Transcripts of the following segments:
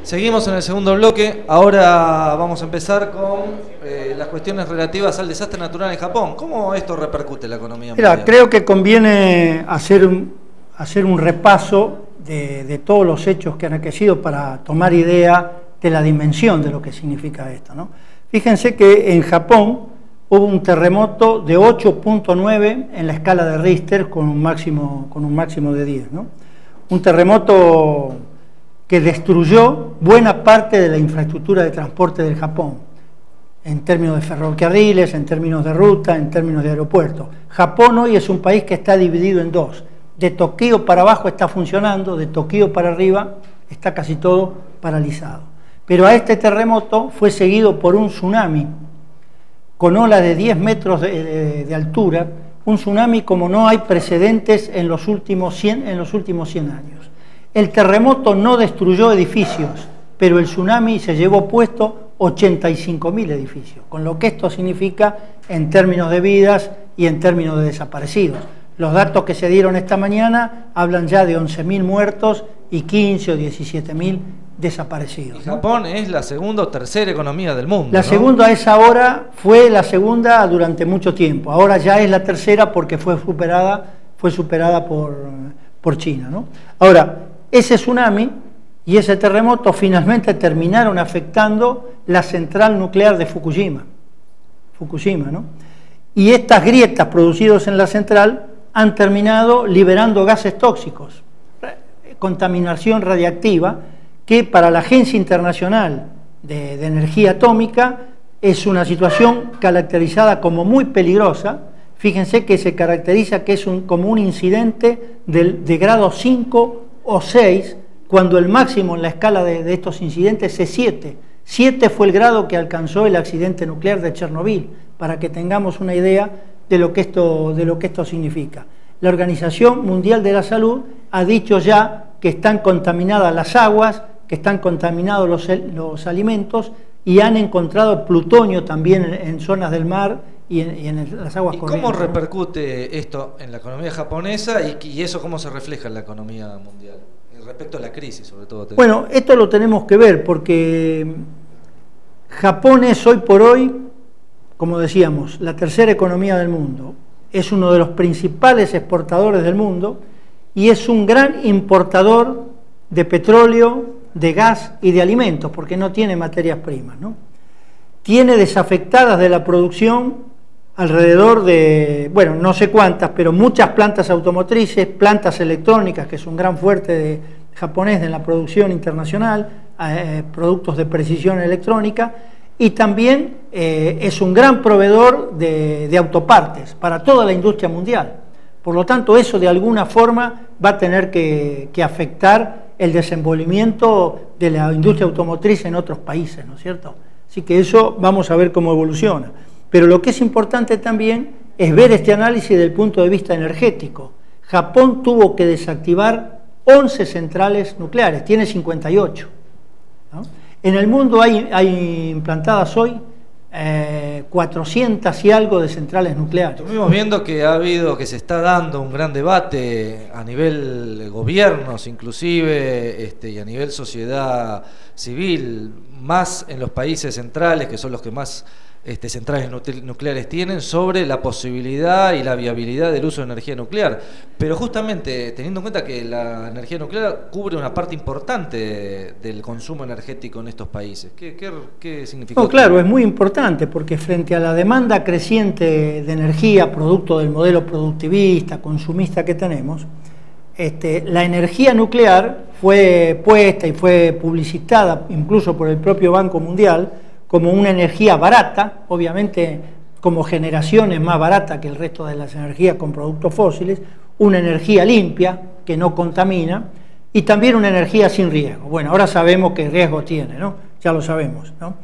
Seguimos en el segundo bloque. Ahora vamos a empezar con las cuestiones relativas al desastre natural en Japón. ¿Cómo esto repercute en la economía mundial? Mira, creo que conviene hacer un repaso de todos los hechos que han aquecido para tomar idea de la dimensión de lo que significa esto, ¿no? Fíjense que en Japón hubo un terremoto de 8.9 en la escala de Richter con un máximo de 10, ¿no? Un terremoto que destruyó buena parte de la infraestructura de transporte del Japón, en términos de ferrocarriles, en términos de ruta, en términos de aeropuertos. Japón hoy es un país que está dividido en dos. De Tokio para abajo está funcionando, de Tokio para arriba está casi todo paralizado. Pero a este terremoto fue seguido por un tsunami con olas de 10 metros de altura, un tsunami como no hay precedentes en los últimos 100 años. El terremoto no destruyó edificios, pero el tsunami se llevó puesto 85.000 edificios, con lo que esto significa en términos de vidas y en términos de desaparecidos. Los datos que se dieron esta mañana hablan ya de 11.000 muertos y 15 o 17.000 desaparecidos. Y Japón, ¿no?, es la segunda o tercera economía del mundo. La segunda a esa hora fue la segunda durante mucho tiempo. Ahora ya es la tercera porque fue superada por China, ¿no? Ahora, ese tsunami y ese terremoto finalmente terminaron afectando la central nuclear de Fukushima, ¿no? Y estas grietas producidas en la central han terminado liberando gases tóxicos, contaminación radiactiva, que para la Agencia Internacional de Energía Atómica es una situación caracterizada como muy peligrosa. Fíjense que se caracteriza que es como un incidente de grado 5 o 6, cuando el máximo en la escala de estos incidentes es 7. 7 fue el grado que alcanzó el accidente nuclear de Chernobyl, para que tengamos una idea de lo que esto significa. La Organización Mundial de la Salud ha dicho ya que están contaminadas las aguas, que están contaminados los alimentos, y han encontrado plutonio también en zonas del mar y en las aguas corrientes. ¿Cómo repercute esto en la economía japonesa y eso cómo se refleja en la economía mundial? Respecto a la crisis, sobre todo. Bueno, esto lo tenemos que ver porque Japón es hoy por hoy, como decíamos, la tercera economía del mundo. Es uno de los principales exportadores del mundo y es un gran importador de petróleo, de gas y de alimentos, porque no tiene materias primas, ¿no? Tiene desafectadas de la producción alrededor de, bueno, no sé cuántas, pero muchas plantas automotrices, plantas electrónicas, que es un gran fuerte japonés en la producción internacional, productos de precisión electrónica, y también es un gran proveedor de autopartes para toda la industria mundial. Por lo tanto, eso de alguna forma va a tener que afectar el desenvolvimiento de la industria automotriz en otros países, ¿no es cierto? Así que eso vamos a ver cómo evoluciona. Pero lo que es importante también es ver este análisis desde el punto de vista energético. Japón tuvo que desactivar 11 centrales nucleares, tiene 58, ¿no? En el mundo hay implantadas hoy 400 y algo de centrales nucleares. Estuvimos viendo que se está dando un gran debate a nivel gobiernos inclusive, y a nivel sociedad civil, más en los países centrales, que son los que más centrales nucleares tienen, sobre la posibilidad y la viabilidad del uso de energía nuclear. Pero justamente teniendo en cuenta que la energía nuclear cubre una parte importante del consumo energético en estos países, ¿qué significa? No, claro, es muy importante porque frente a la demanda creciente de energía, producto del modelo productivista, consumista que tenemos, la energía nuclear fue puesta y fue publicitada incluso por el propio Banco Mundial como una energía barata, obviamente como generaciones más barata que el resto de las energías con productos fósiles, una energía limpia, que no contamina, y también una energía sin riesgo. Bueno, ahora sabemos qué riesgo tiene, ¿no? Ya lo sabemos, ¿no?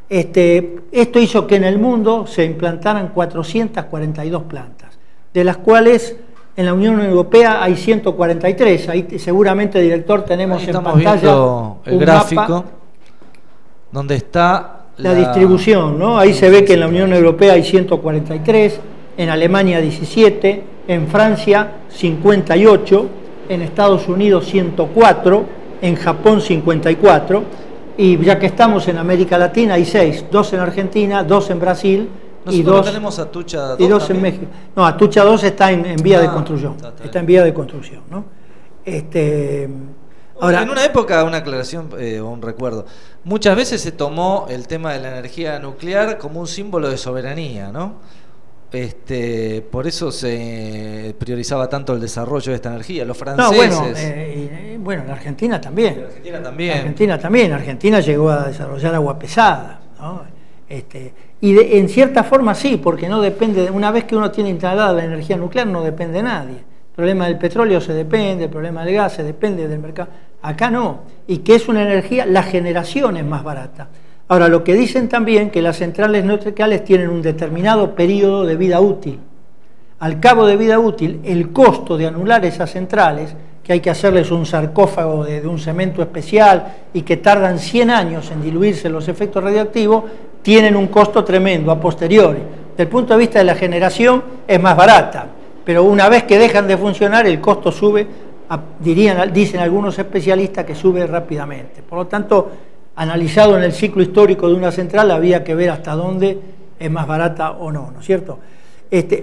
Esto hizo que en el mundo se implantaran 442 plantas, de las cuales en la Unión Europea hay 143. Ahí seguramente, director, tenemos en pantalla viendo el gráfico mapa donde está la distribución, ¿no? Ahí se ve que en la Unión Europea hay 143, en Alemania 17, en Francia 58, en Estados Unidos 104, en Japón 54, Y ya que estamos en América Latina, hay 6, 2 en Argentina, 2 en Brasil y Nosotros 2, tenemos Atucha 2 y 2 en también. México. No, Atucha 2 está en vía de construcción. Está en vía de construcción, ¿no? Ahora, en una época, una aclaración o un recuerdo, muchas veces se tomó el tema de la energía nuclear como un símbolo de soberanía, ¿no? Por eso se priorizaba tanto el desarrollo de esta energía. Los franceses... No, bueno, en Argentina también. En Argentina también. En Argentina también. Argentina llegó a desarrollar agua pesada, ¿no? En cierta forma sí, porque no depende, una vez que uno tiene instalada la energía nuclear no depende de nadie. El problema del petróleo se depende, el problema del gas se depende del mercado. Acá no. Y que es una energía, la generación es más barata. Ahora, lo que dicen también que las centrales nucleares tienen un determinado periodo de vida útil. Al cabo de vida útil, el costo de anular esas centrales, que hay que hacerles un sarcófago de un cemento especial y que tardan 100 años en diluirse los efectos radioactivos, tienen un costo tremendo a posteriori. Desde el punto de vista de la generación es más barata, pero una vez que dejan de funcionar el costo sube, dicen algunos especialistas que sube rápidamente. Por lo tanto, analizado en el ciclo histórico de una central, había que ver hasta dónde es más barata o no, ¿no es cierto?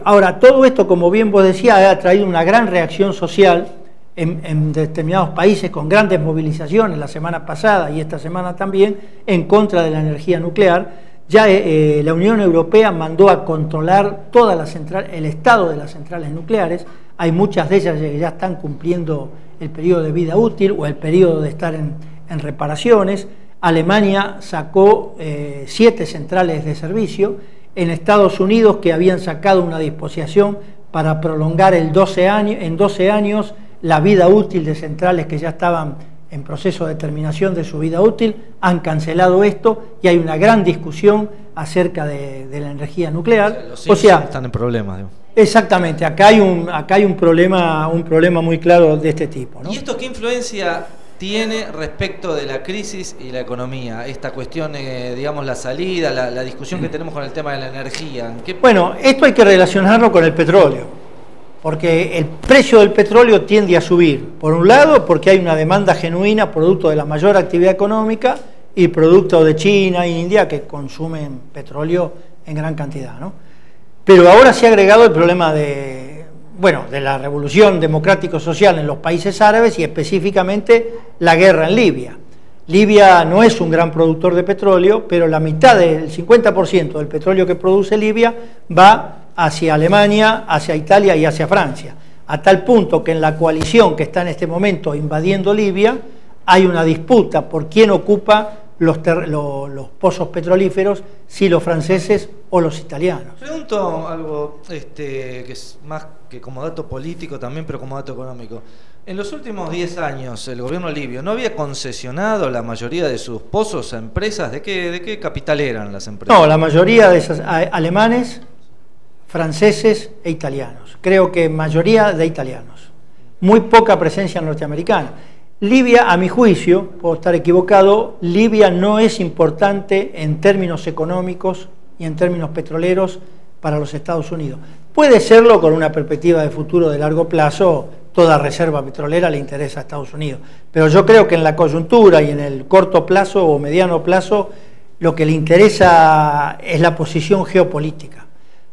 Ahora, todo esto, como bien vos decías, ha traído una gran reacción social en determinados países con grandes movilizaciones, la semana pasada y esta semana también, en contra de la energía nuclear. Ya la Unión Europea mandó a controlar toda la central, el estado de las centrales nucleares. Hay muchas de ellas que ya están cumpliendo el periodo de vida útil o el periodo de estar en reparaciones. Alemania sacó 7 centrales de servicio. En Estados Unidos, que habían sacado una disposición para prolongar en 12 años la vida útil de centrales que ya estaban en proceso de terminación de su vida útil, han cancelado esto y hay una gran discusión acerca de la energía nuclear. O sea, están en problemas, digo. Exactamente, acá hay un problema muy claro de este tipo, ¿no? ¿Y esto qué influencia tiene respecto de la crisis y la economía? Esta cuestión, digamos, la salida, la discusión que tenemos con el tema de la energía. Bueno, esto hay que relacionarlo con el petróleo, porque el precio del petróleo tiende a subir. Por un lado, porque hay una demanda genuina, producto de la mayor actividad económica y producto de China e India, que consumen petróleo en gran cantidad, ¿no? Pero ahora se ha agregado el problema de la revolución democrático-social en los países árabes y específicamente la guerra en Libia. Libia no es un gran productor de petróleo, pero la mitad del 50% del petróleo que produce Libia va hacia Alemania, hacia Italia y hacia Francia, a tal punto que en la coalición que está en este momento invadiendo Libia hay una disputa por quién ocupa los pozos petrolíferos, si los franceses o los italianos. Pregunto algo que es más que como dato político también, pero como dato económico. En los últimos 10 años, el gobierno libio no había concesionado la mayoría de sus pozos a empresas. ¿De qué capital eran las empresas? No, la mayoría de esas, alemanes, franceses e italianos. Creo que mayoría de italianos. Muy poca presencia norteamericana. Libia, a mi juicio, puedo estar equivocado, Libia no es importante en términos económicos y en términos petroleros para los Estados Unidos. Puede serlo con una perspectiva de futuro de largo plazo, toda reserva petrolera le interesa a Estados Unidos. Pero yo creo que en la coyuntura y en el corto plazo o mediano plazo, lo que le interesa es la posición geopolítica,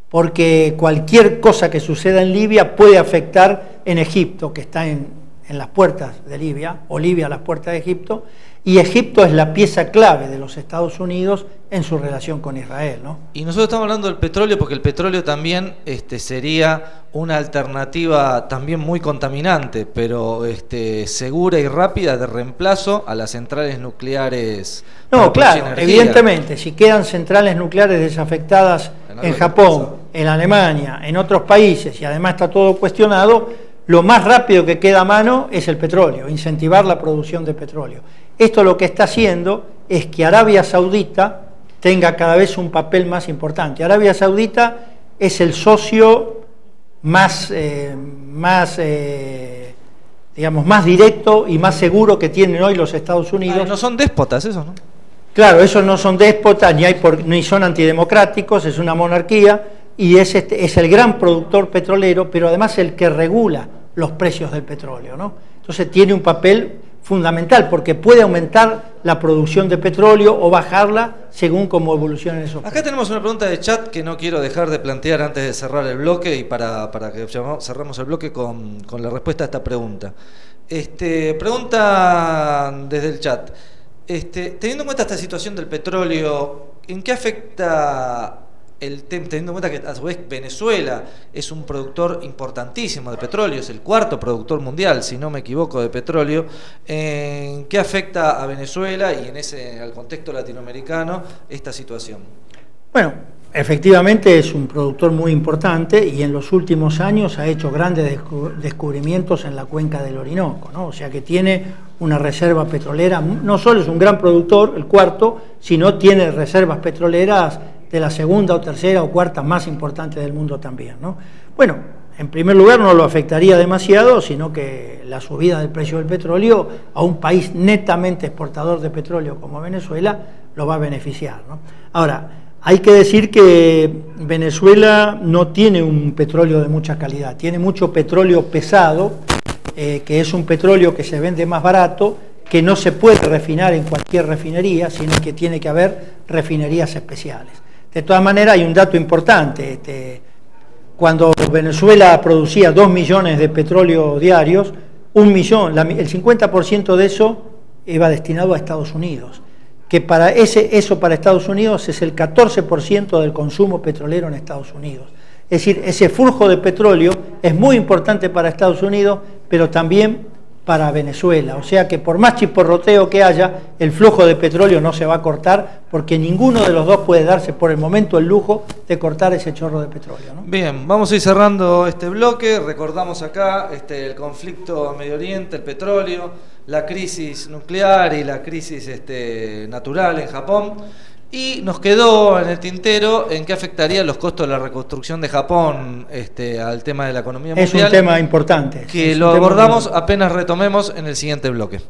porque cualquier cosa que suceda en Libia puede afectar en Egipto, que está en las puertas de Libia, o Libia a las puertas de Egipto, y Egipto es la pieza clave de los Estados Unidos en su relación con Israel, ¿no? Y nosotros estamos hablando del petróleo porque el petróleo también sería una alternativa también muy contaminante, pero segura y rápida de reemplazo a las centrales nucleares. No, claro, evidentemente, si quedan centrales nucleares desafectadas en Japón, en Alemania, en otros países, y además está todo cuestionado, lo más rápido que queda a mano es el petróleo, incentivar la producción de petróleo. Esto lo que está haciendo es que Arabia Saudita tenga cada vez un papel más importante. Arabia Saudita es el socio más directo y más seguro que tienen hoy los Estados Unidos. No son déspotas esos, ¿no? Claro, esos no son déspotas, ni son antidemocráticos, es una monarquía y es el gran productor petrolero, pero además el que regula los precios del petróleo, ¿no? Entonces tiene un papel fundamental, porque puede aumentar la producción de petróleo o bajarla según cómo evolucionen esos precios. Acá tenemos una pregunta de chat que no quiero dejar de plantear antes de cerrar el bloque y para que cerremos el bloque con la respuesta a esta pregunta. Pregunta desde el chat. Teniendo en cuenta esta situación del petróleo, ¿en qué afecta el tema, teniendo en cuenta que a su vez Venezuela es un productor importantísimo de petróleo, es el cuarto productor mundial, si no me equivoco, de petróleo, ¿en qué afecta a Venezuela y al contexto latinoamericano esta situación? Bueno, efectivamente es un productor muy importante y en los últimos años ha hecho grandes descubrimientos en la cuenca del Orinoco, ¿no? O sea que tiene una reserva petrolera, no solo es un gran productor, el cuarto, sino tiene reservas petroleras de la segunda o tercera o cuarta más importante del mundo también, ¿no? Bueno, en primer lugar no lo afectaría demasiado, sino que la subida del precio del petróleo a un país netamente exportador de petróleo como Venezuela lo va a beneficiar, ¿no? Ahora, hay que decir que Venezuela no tiene un petróleo de mucha calidad, tiene mucho petróleo pesado, que es un petróleo que se vende más barato, que no se puede refinar en cualquier refinería, sino que tiene que haber refinerías especiales. De todas maneras, hay un dato importante. Cuando Venezuela producía 2 millones de petróleo diarios, 1 millón, el 50% de eso iba destinado a Estados Unidos, que eso para Estados Unidos es el 14% del consumo petrolero en Estados Unidos. Es decir, ese flujo de petróleo es muy importante para Estados Unidos, pero también para Venezuela, o sea que por más chisporroteo que haya, el flujo de petróleo no se va a cortar porque ninguno de los dos puede darse por el momento el lujo de cortar ese chorro de petróleo, ¿no? Bien, vamos a ir cerrando este bloque. Recordamos acá el conflicto en Medio Oriente, el petróleo, la crisis nuclear y la crisis natural en Japón. Y nos quedó en el tintero en qué afectaría los costos de la reconstrucción de Japón al tema de la economía mundial. Es un tema importante. Que lo abordamos apenas retomemos en el siguiente bloque.